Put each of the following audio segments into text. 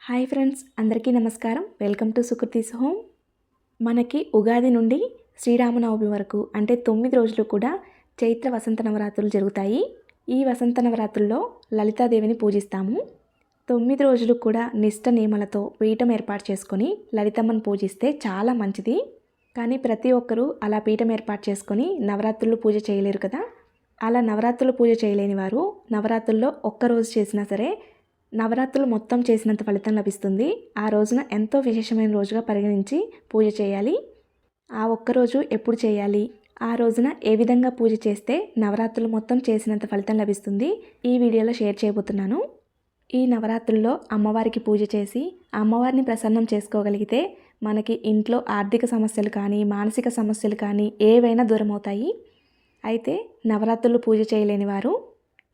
Hi friends, అందరికీ నమస్కారం. Welcome to Sukriti's home. మనకి ఉగాది నుండి శ్రీరామనవమి వరకు అంటే 9 రోజులు కూడా చైత్ర వసంత నవరాత్రులు జరుగుతాయి. ఈ వసంత నవరాత్రుల్లో లలితాదేవిని పూజిస్తాము. 9 రోజులు కూడా నిష్ట నియమాలతో పీఠం ఏర్పాటు చేసుకొని లలితమ్మను పూజిస్తే చాలా మంచిది. కానీ ప్రతి ఒక్కరూ అలా పీఠం ఏర్పాటు చేసుకొని నవరాత్రులు పూజ చేయలేరు కదా. అలా నవరాత్రులు పూజ చేయలేని వారు నవరాత్రుల్లో ఒక్కరోజు చేసినా సరే నవరాత్రులు మొత్తం చేసినంత ఫలితం లభిస్తుంది. ఆ రోజున ఎంతో విశేషమైన రోజుగా పరిగణించి పూజ చేయాలి. ఆ ఒక్కరోజు ఎప్పుడు చేయాలి, ఆ రోజున ఏ విధంగా పూజ చేస్తే నవరాత్రులు మొత్తం చేసినంత ఫలితం లభిస్తుంది, ఈ వీడియోలో షేర్ చేయబోతున్నాను. ఈ నవరాత్రుల్లో అమ్మవారికి పూజ చేసి అమ్మవారిని ప్రసన్నం చేసుకోగలిగితే మనకి ఇంట్లో ఆర్థిక సమస్యలు కానీ మానసిక సమస్యలు కానీ ఏవైనా దూరం అవుతాయి. అయితే నవరాత్రులు పూజ చేయలేని వారు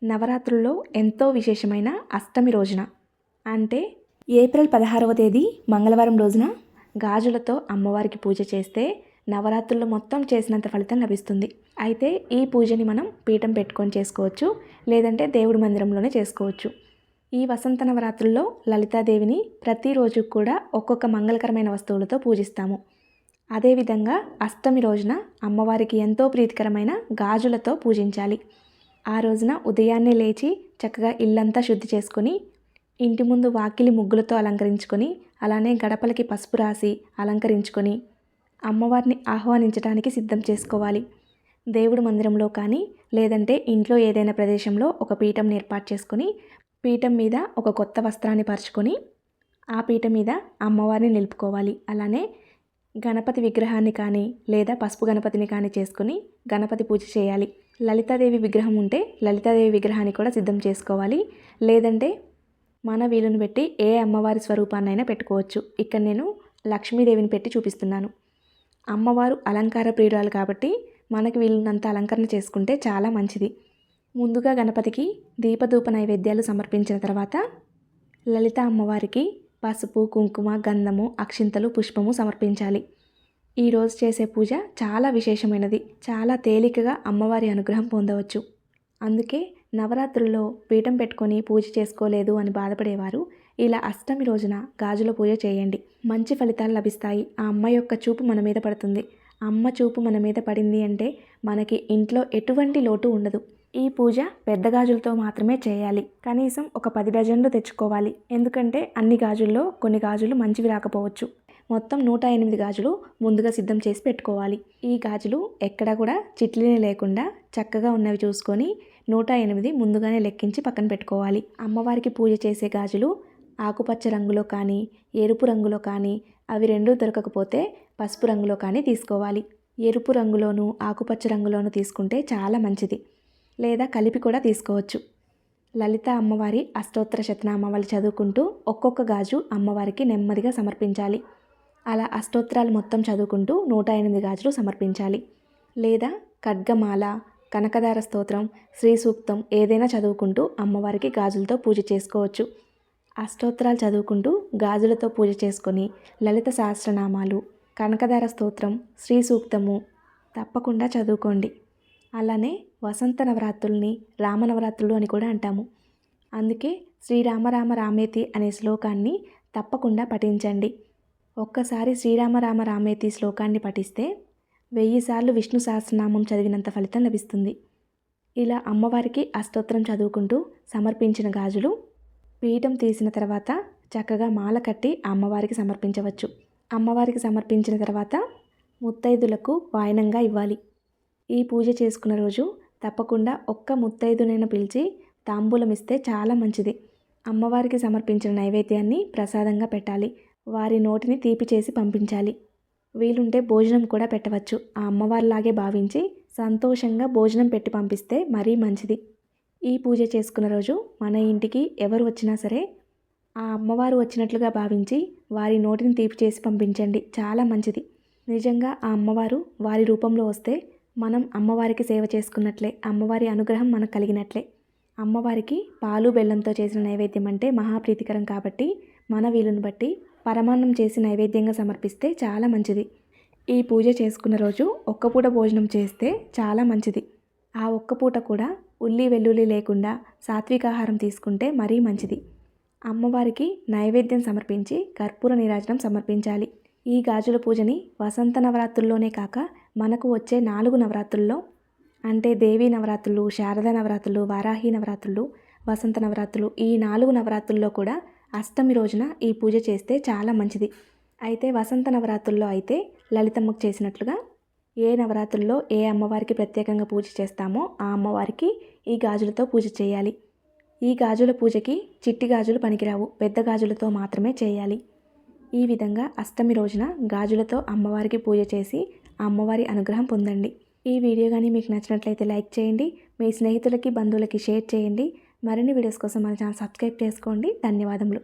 నవరాత్రుల్లో ఎంతో విశేషమైన అష్టమి రోజున అంటే ఏప్రిల్ 16వ తేదీ మంగళవారం రోజున గాజులతో అమ్మవారికి పూజ చేస్తే నవరాత్రులు మొత్తం చేసినంత ఫలితం లభిస్తుంది. అయితే ఈ పూజని మనం పీఠం పెట్టుకొని చేసుకోవచ్చు, లేదంటే దేవుడి మందిరంలోనే చేసుకోవచ్చు. ఈ వసంత నవరాత్రుల్లో లలితాదేవిని ప్రతిరోజు కూడా ఒక్కొక్క మంగళకరమైన వస్తువులతో పూజిస్తాము. అదేవిధంగా అష్టమి రోజున అమ్మవారికి ఎంతో ప్రీతికరమైన గాజులతో పూజించాలి. ఆ రోజున ఉదయాన్నే లేచి చక్కగా ఇల్లంతా శుద్ధి చేసుకొని ఇంటి ముందు వాకిలి ముగ్గులతో అలంకరించుకొని అలానే గడపలకి పసుపు రాసి అలంకరించుకొని అమ్మవారిని ఆహ్వానించడానికి సిద్ధం చేసుకోవాలి. దేవుడి మందిరంలో కానీ లేదంటే ఇంట్లో ఏదైనా ప్రదేశంలో ఒక పీఠంని ఏర్పాటు చేసుకొని పీఠం మీద ఒక కొత్త వస్త్రాన్ని పరుచుకొని ఆ పీఠం మీద అమ్మవారిని నిలుపుకోవాలి. అలానే గణపతి విగ్రహాన్ని కానీ లేదా పసుపు గణపతిని కానీ చేసుకొని గణపతి పూజ చేయాలి. లలితాదేవి విగ్రహం ఉంటే లలితాదేవి విగ్రహాన్ని కూడా సిద్ధం చేసుకోవాలి. లేదంటే మన వీలుని పెట్టి ఏ అమ్మవారి స్వరూపాన్నైనా పెట్టుకోవచ్చు. ఇక్కడ నేను లక్ష్మీదేవిని పెట్టి చూపిస్తున్నాను. అమ్మవారు అలంకార ప్రియురాలు కాబట్టి మనకు వీలున్నంత అలంకరణ చేసుకుంటే చాలా మంచిది. ముందుగా గణపతికి దీపధూప నైవేద్యాలు సమర్పించిన తర్వాత లలిత అమ్మవారికి పసుపు కుంకుమ గంధము అక్షింతలు పుష్పము సమర్పించాలి. ఈరోజు చేసే పూజ చాలా విశేషమైనది. చాలా తేలికగా అమ్మవారి అనుగ్రహం పొందవచ్చు. అందుకే నవరాత్రుల్లో పీఠం పెట్టుకొని పూజ చేసుకోలేదు అని బాధపడేవారు ఇలా అష్టమి రోజున గాజుల పూజ చేయండి. మంచి ఫలితాలు లభిస్తాయి. ఆ అమ్మ యొక్క చూపు మన మీద పడుతుంది. అమ్మ చూపు మన మీద పడింది అంటే మనకి ఇంట్లో ఎటువంటి లోటు ఉండదు. ఈ పూజ పెద్ద గాజులతో మాత్రమే చేయాలి. కనీసం ఒక 10 డజన్లు తెచ్చుకోవాలి. ఎందుకంటే అన్ని గాజుల్లో కొన్ని గాజులు మంచివి రాకపోవచ్చు. మొత్తం 108 గాజులు ముందుగా సిద్ధం చేసి పెట్టుకోవాలి. ఈ గాజులు ఎక్కడా కూడా చిట్లిని లేకుండా చక్కగా ఉన్నవి చూసుకొని 108 ముందుగానే లెక్కించి పక్కన పెట్టుకోవాలి. అమ్మవారికి పూజ చేసే గాజులు ఆకుపచ్చ రంగులో కానీ ఎరుపు రంగులో కానీ అవి రెండూ దొరకకపోతే పసుపు రంగులో కానీ తీసుకోవాలి. ఎరుపు రంగులోను ఆకుపచ్చ రంగులోను తీసుకుంటే చాలా మంచిది. లేదా కలిపి కూడా తీసుకోవచ్చు. లలిత అమ్మవారి అష్టోత్తర శతనామావళి చదువుకుంటూ ఒక్కొక్క గాజు అమ్మవారికి నెమ్మదిగా సమర్పించాలి. అలా అష్టోత్తరాలు మొత్తం చదువుకుంటూ 108 గాజులు సమర్పించాలి. లేదా ఖడ్గమాల కనకదార స్తోత్రం శ్రీ సూక్తం ఏదైనా చదువుకుంటూ అమ్మవారికి గాజులతో పూజ చేసుకోవచ్చు. అష్టోత్తరాలు చదువుకుంటూ గాజులతో పూజ చేసుకొని లలిత సహస్రనామాలు కనకదార స్తోత్రం శ్రీ సూక్తము తప్పకుండా చదువుకోండి. అలానే వసంత నవరాత్రుల్ని రామనవరాత్రులు అని కూడా అంటాము. అందుకే శ్రీరామ రామ రామేతి అనే శ్లోకాన్ని తప్పకుండా పఠించండి. ఒక్కసారి శ్రీరామ రామ రామేతి శ్లోకాన్ని పఠిస్తే 1000 సార్లు విష్ణు సహస్రనామం చదివినంత ఫలితం లభిస్తుంది. ఇలా అమ్మవారికి అష్టోత్తరం చదువుకుంటూ సమర్పించిన గాజులు పీఠం తీసిన తర్వాత చక్కగా మాల కట్టి అమ్మవారికి సమర్పించవచ్చు. అమ్మవారికి సమర్పించిన తర్వాత ముత్తైదులకు వాయనంగా ఇవ్వాలి. ఈ పూజ చేసుకున్న రోజు తప్పకుండా ఒక్క ముత్తైదునైనా పిలిచి తాంబూలం ఇస్తే చాలా మంచిది. అమ్మవారికి సమర్పించిన నైవేద్యాన్ని ప్రసాదంగా పెట్టాలి. వారి నోటిని తీపి చేసి పంపించాలి. వీలుంటే భోజనం కూడా పెట్టవచ్చు. ఆ అమ్మవారిలాగే భావించి సంతోషంగా భోజనం పెట్టి పంపిస్తే మరీ మంచిది. ఈ పూజ చేసుకున్న రోజు మన ఇంటికి ఎవరు వచ్చినా సరే ఆ అమ్మవారు వచ్చినట్లుగా భావించి వారి నోటిని తీపి చేసి పంపించండి. చాలా మంచిది. నిజంగా ఆ అమ్మవారు వారి రూపంలో వస్తే మనం అమ్మవారికి సేవ చేసుకున్నట్లే, అమ్మవారి అనుగ్రహం మనకు కలిగినట్లే. అమ్మవారికి పాలు బెల్లంతో చేసిన నైవేద్యం అంటే మహాప్రీతికరం కాబట్టి మన వీలుని బట్టి పరమాన్నం చేసి నైవేద్యంగా సమర్పిస్తే చాలా మంచిది. ఈ పూజ చేసుకున్న రోజు ఒక్క పూట భోజనం చేస్తే చాలా మంచిది. ఆ ఒక్క పూట కూడా ఉల్లి వెల్లుల్లి లేకుండా సాత్విక ఆహారం తీసుకుంటే మరీ మంచిది. అమ్మవారికి నైవేద్యం సమర్పించి కర్పూర నీరాజనం సమర్పించాలి. ఈ గాజుల పూజని వసంత నవరాత్రుల్లోనే కాక మనకు వచ్చే 4 నవరాత్రుల్లో అంటే దేవీ నవరాత్రులు, శారదా నవరాత్రులు, వారాహి నవరాత్రులు, వసంత నవరాత్రులు ఈ 4 నవరాత్రుల్లో కూడా అష్టమి రోజున ఈ పూజ చేస్తే చాలా మంచిది. అయితే వసంత నవరాత్రుల్లో అయితే లలితమ్మకు చేసినట్లుగా ఏ నవరాత్రుల్లో ఏ అమ్మవారికి ప్రత్యేకంగా పూజ చేస్తామో ఆ అమ్మవారికి ఈ గాజులతో పూజ చేయాలి. ఈ గాజుల పూజకి చిట్టి గాజులు పనికిరావు, పెద్ద గాజులతో మాత్రమే చేయాలి. ఈ విధంగా అష్టమి రోజున గాజులతో అమ్మవారికి పూజ చేసి ఆ అమ్మవారి అనుగ్రహం పొందండి. ఈ వీడియో కానీ మీకు నచ్చినట్లయితే లైక్ చేయండి, మీ స్నేహితులకి బంధువులకి షేర్ చేయండి. మరిన్ని వీడియోస్ కోసం మన ఛానల్ సబ్స్క్రైబ్ చేసుకోండి. ధన్యవాదములు.